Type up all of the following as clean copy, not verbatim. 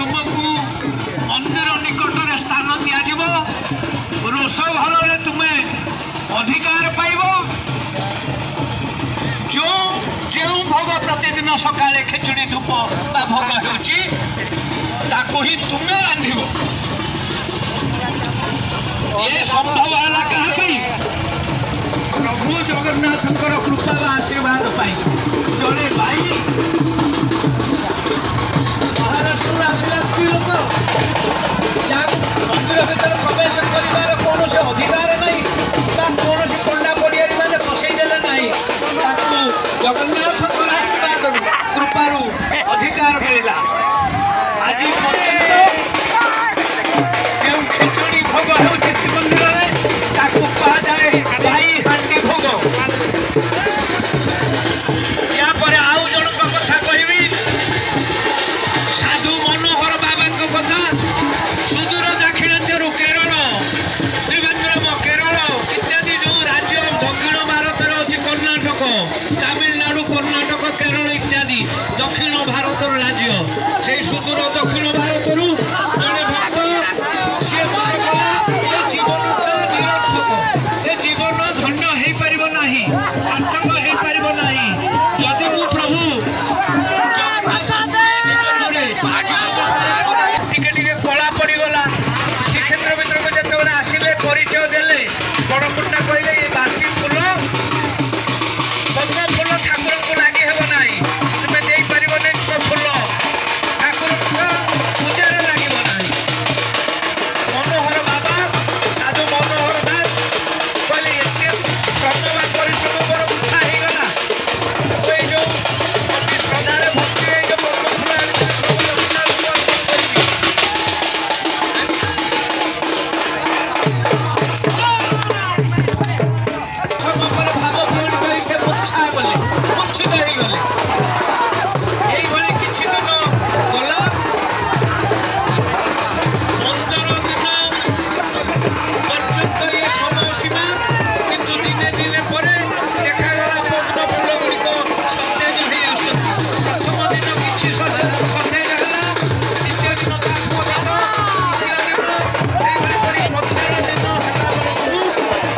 तुमको मंदिर निकटने स्थान दिज्व रोष घर तुम्हें अधिकार पाइब जो जो भोग प्रतिदिन सकाले खिचुड़ी धूप बा भोग ही तुम्हें रांधिब ये संभव है क्या प्रभु जगन्नाथ कृपा व आशीर्वाद पाई जड़े भाई महाराष्ट्र आसला स्त्री लोक मंदिर भर प्रवेश कर कौन अधिकार नहीं कौन पंडा पड़िया मैंने फसईदे ना जगन्नाथ आशीर्वाद कृपार अधिकार मिलला आज पर्यंत जो खिचड़ी भोग हो श्रीमंदिर में कहुए गाई हांडी भोग या आउ जन कथा कहबी साधु मनोहर बाबा कथा सुदूर दाक्षिणात्य केरल त्रिवेन्द्रम केरल इत्यादि जो राज्य दक्षिण भारत अच्छी कर्णाटक तमिलनाडु कर्णाटक केरल इत्यादि दक्षिण भारत राज्य से सुदूर दक्षिण भारत जड़े भक्त सी मन कला जीवनटा निरर्थक ए जीवन धन्य हो पार ना सार्थक हो पार ना जदि मु प्रभु टिके कला पड़गला श्रीक्षेत्र भर को जिते आसिले परिचय देले बड़ मुंडा कहले ये बासी फूल पद्म फूल ठाकुर को लगे हे ना तुम्हें दे पार फूल ठाकुर पूजार लगे ना मनोहर बाबा साधु मनोहर दास कहले एत श्रम परिश्रम पर उठा हो गला जो अति श्रद्धार भक्ति जो पद्म फूल भाव पूर्ण से मूर्छा गले मूर्छित हो गले ये किसी दिन गला 15 दिन पर्यंत ये समय सीमा किंतु दिने दिने पर देखागला पद्म फूल गुड़िक सतेज हो प्रथम दिन कि सतेज है द्वितीय दिन प्रथम दिन तृतीय दिन यहपरी 15 दिन है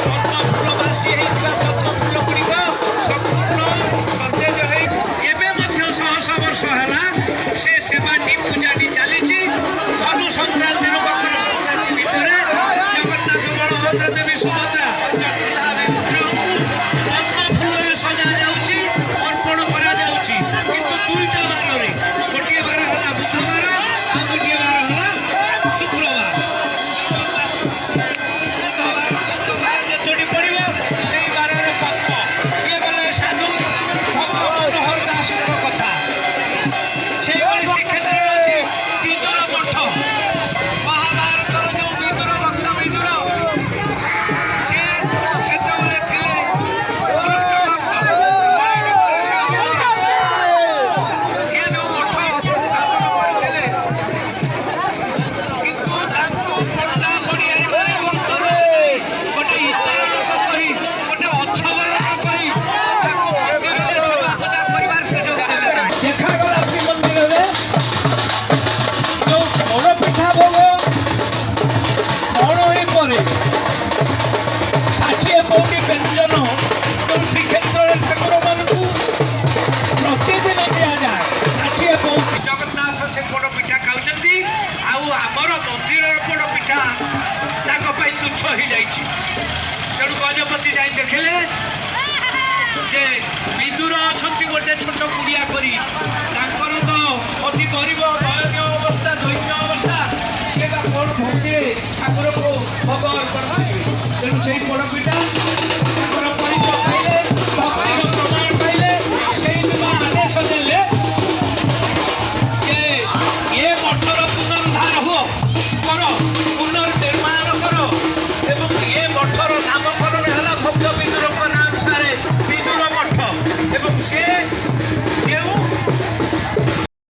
पद्म फूल बासी होता पद्म फूल गुड़िक संपूर्ण सतेज हो शह वर्ष है से सेवाटी पूजाटी चली धनु संक्रांति मकर संक्रांति भितर जगन्नाथ बलभद्र देवी सुभद्रा पद्म फूल सजा जाऊँगी अर्पण करा जाऊँगी किंतु दुईटा बार गोटे बार है बुधवार आ गोटे बार है शुक्रवार जोड़ी पड़ो से बार पद्म ये गले साधु भक्त मनोहर दास कथा से श्रीक्षेत्र अच्छे विदुर मठ महाभारत जो विदुर भक्त विदुर सी से कृष्ण भक्त सी जो मठ स्थापन करते किंतु पंडा पड़िया गोटे इतर लोक कही गोटे अछबर लोक कही मंदिर सेवा पूजा कर सुजोग देले देखागला श्रीमंदिर में जो बड़ पिठा भोग बड़ी पर 60 पौटी व्यंजन जो श्रीक्षेत्र ठाकुर मान प्रतिदिन दि जाए 60 पौटी जगन्नाथ से बड़ पिठा खाऊँ आमर मंदिर बड़ पिठा तुच्छ हो जाए तेणु गजपति जाए देखिले जे विदुर अच्छा गोटे छोट कुड़िया करी तो अति गरीब दयनीय अवस्था दैन्य अवस्था सी कौन भक्ति ठाकुर को भोग अर्पण करेंगे तेणु से पड़पीठा ठाकुर परिचय पाइले भक्ति प्रमाण पाइले से आदेश देले ये मठर पुनरुद्धार हो कर पुनर्निर्माण कर एवं ये मठर नामकरण है भक्त विदुर नाम सारे विदुर मठ एवं से